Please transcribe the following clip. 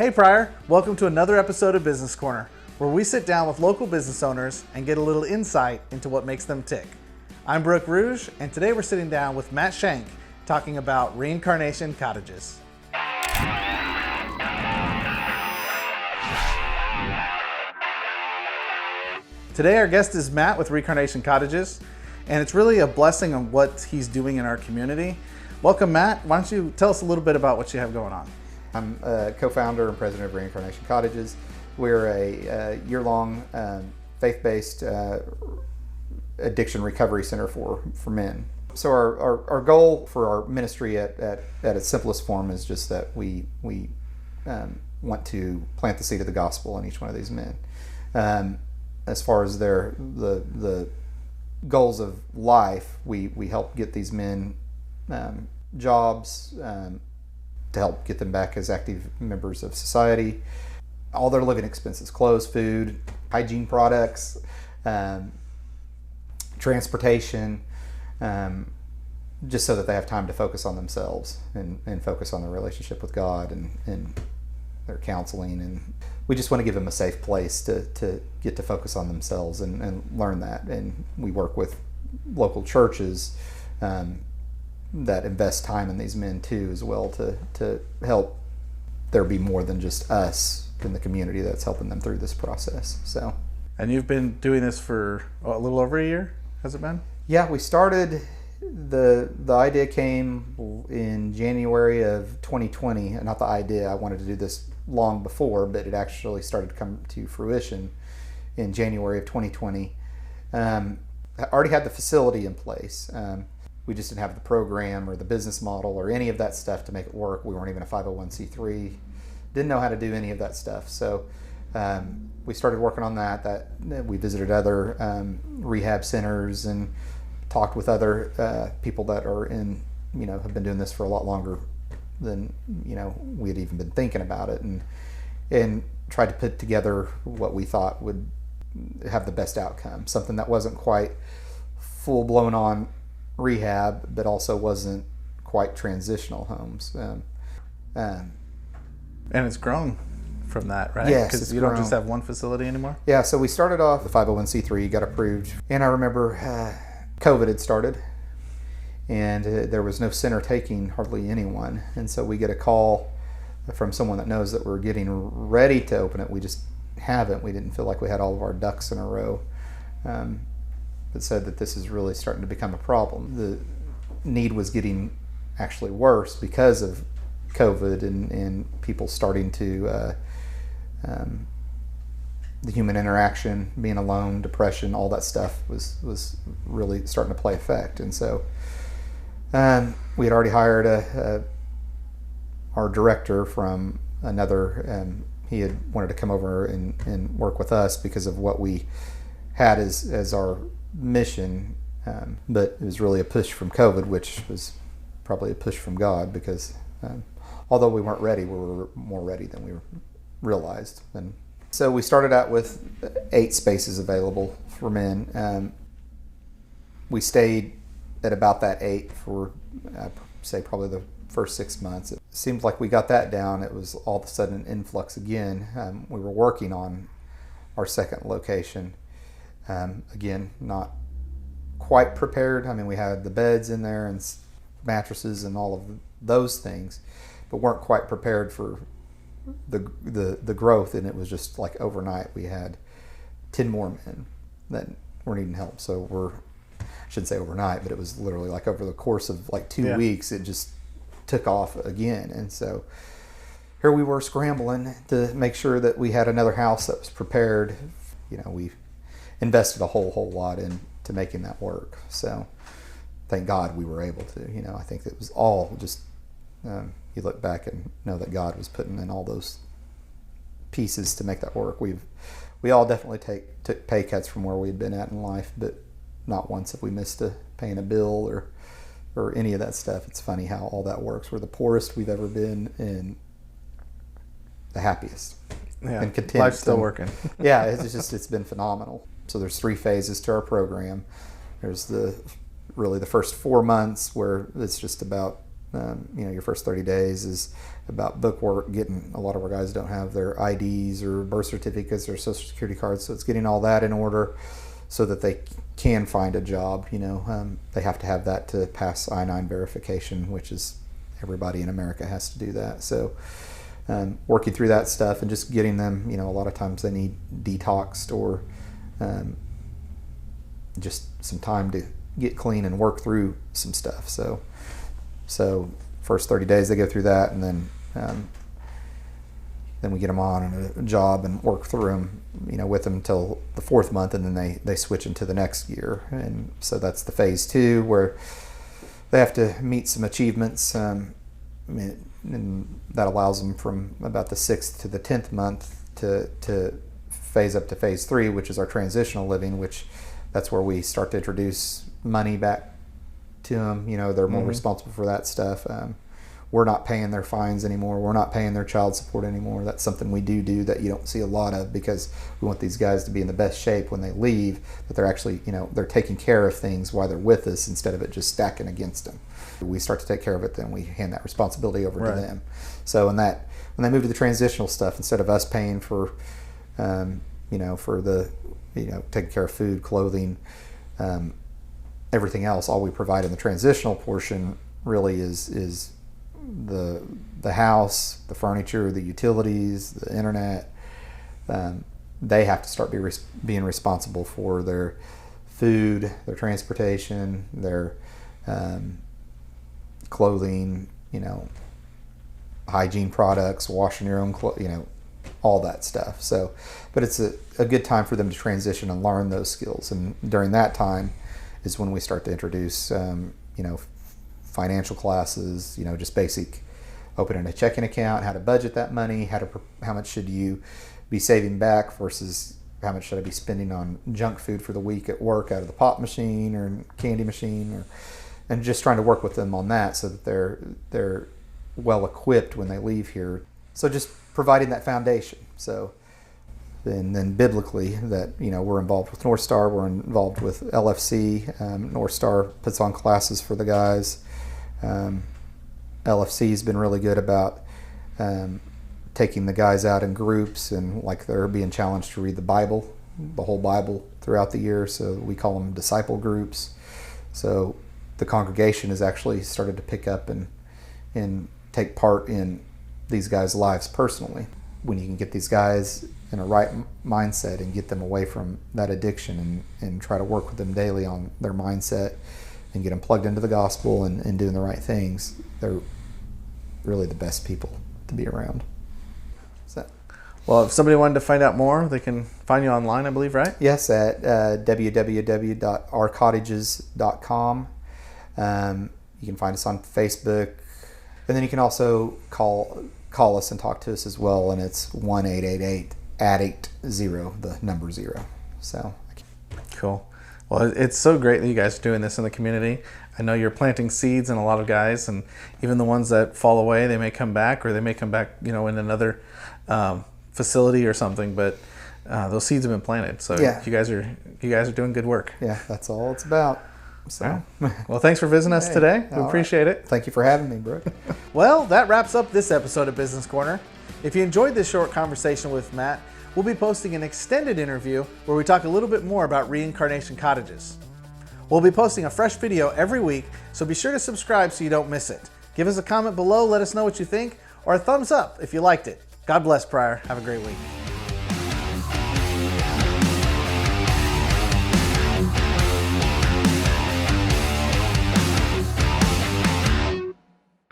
Hey Pryor, welcome to another episode of Business Corner, where we sit down with local business owners and get a little insight into what makes them tick. I'm Brooke Rouge, and today we're sitting down with Matt Schenk talking about Reincarnation Cottages. Today our guest is Matt with Reincarnation Cottages, and it's really a blessing on what he's doing in our community. Welcome, Matt. Why don't you tell us a little bit about what you have going on? I'm a co-founder and president of Reincarnation Cottages. We're a year-long faith-based addiction recovery center for men. So our goal for our ministry at its simplest form is just that we want to plant the seed of the gospel in each one of these men. As far as the goals of life, we help get these men jobs, to help get them back as active members of society. All their living expenses, clothes, food, hygiene products, transportation, just so that they have time to focus on themselves and focus on their relationship with God and their counseling. And we just want to give them a safe place to get to focus on themselves and learn that. And we work with local churches that invest time in these men too, as well, to help there be more than just us in the community that's helping them through this process. So, and you've been doing this for a little over a year, has it been? Yeah, we started, the idea came in January of 2020. Not the idea, I wanted to do this long before, but it actually started to come to fruition in January of 2020. I already had the facility in place. We just didn't have the program or the business model or any of that stuff to make it work. We weren't even a 501c3. Didn't know how to do any of that stuff. So we started working on that. We visited other rehab centers and talked with other people that are have been doing this for a lot longer than we had even been thinking about it, and tried to put together what we thought would have the best outcome. Something that wasn't quite full blown on rehab, but also wasn't quite transitional homes. And it's grown from that, right? Yes, because you don't just have one facility anymore. Yeah, so we started off the 501c3, got approved, and I remember COVID had started, and there was no center taking hardly anyone, and so we get a call from someone that knows that we're getting ready to open it. We just haven't. We didn't feel like we had all of our ducks in a row. That said that this is really starting to become a problem. The need was getting actually worse because of COVID and people starting to, the human interaction, being alone, depression, all that stuff was really starting to play effect. And so we had already hired our director from another, he had wanted to come over and work with us because of what we had as our mission, but it was really a push from COVID, which was probably a push from God, because although we weren't ready, we were more ready than we realized. And so we started out with 8 spaces available for men. We stayed at about that 8 for, say, probably the first 6 months. It seemed like we got that down. It was all of a sudden an influx again. We were working on our second location. Again, not quite prepared. I mean, we had the beds in there and mattresses and all of those things, but weren't quite prepared for the growth. And it was just like overnight we had 10 more men that were needing help. So I shouldn't say overnight, but it was literally like over the course of like 2 weeks, it just took off again. And so here we were scrambling to make sure that we had another house that was prepared. We invested a whole lot into making that work. So thank God we were able to. I think it was all just, you look back and know that God was putting in all those pieces to make that work. We all definitely took pay cuts from where we'd been at in life, but not once have we missed paying a bill or any of that stuff. It's funny how all that works. We're the poorest we've ever been and the happiest. Yeah, and content. Life's still working. Yeah, it's been phenomenal. So there's 3 phases to our program. There's the first 4 months where it's just about Your first 30 days is about bookwork, getting a lot of our guys don't have their IDs or birth certificates or social security cards, so it's getting all that in order so that they can find a job. They have to have that to pass I-9 verification, which is everybody in America has to do that. So working through that stuff and just getting them, a lot of times they need detoxed or just some time to get clean and work through some stuff. So first 30 days they go through that, and then we get them on a job and work through them, with them till the 4th month, and then they switch into the next year. And so that's the phase 2, where they have to meet some achievements, and that allows them from about the 6th to the 10th month to phase up to phase 3, which is our transitional living, which that's where we start to introduce money back to them. They're more responsible for that stuff. We're not paying their fines anymore. We're not paying their child support anymore. That's something we do that you don't see a lot of, because we want these guys to be in the best shape when they leave, that they're actually, they're taking care of things while they're with us instead of it just stacking against them. We start to take care of it, then we hand that responsibility over to them. So when they move to the transitional stuff, instead of us paying for, for the, taking care of food, clothing, everything else, all we provide in the transitional portion really is the house, the furniture, the utilities, the internet. They have to start being responsible for their food, their transportation, their clothing, hygiene products, washing your own clothes, all that stuff. So, but it's a good time for them to transition and learn those skills. And during that time is when we start to introduce, financial classes, just basic opening a checking account, how to budget that money, how much should you be saving back versus how much should I be spending on junk food for the week at work out of the pop machine or candy machine, and just trying to work with them on that so that they're well equipped when they leave here. So just providing that foundation. So then biblically that, we're involved with North Star, we're involved with LFC. North Star puts on classes for the guys. LFC has been really good about taking the guys out in groups, and like they're being challenged to read the Bible, the whole Bible throughout the year. So we call them disciple groups. So the congregation has actually started to pick up and take part in these guys' lives personally. When you can get these guys in a right mindset and get them away from that addiction and try to work with them daily on their mindset and get them plugged into the gospel and doing the right things, they're really the best people to be around. So, Well, if somebody wanted to find out more, they can find you online, I believe, right? yes, at www.ourcottages.com. You can find us on Facebook, and then you can also call us and talk to us as well, and it's 1-888-ADDICT-0, the number 0. So Cool. Well, it's so great that you guys are doing this in the community. I know you're planting seeds in a lot of guys, and even the ones that fall away, they may come back, or they may come back, in another facility or something. But those seeds have been planted, so Yeah. you guys are doing good work. yeah, that's all it's about. So Well, thanks for visiting us Hey, today. We all appreciate it. thank you for having me, Brooke. Well, that wraps up this episode of Business Corner. If you enjoyed this short conversation with Matt, we'll be posting an extended interview where we talk a little bit more about Reincarnation Cottages. We'll be posting a fresh video every week, so be sure to subscribe so you don't miss it. Give us a comment below, let us know what you think, or a thumbs up if you liked it. God bless, Pryor. Have a great week.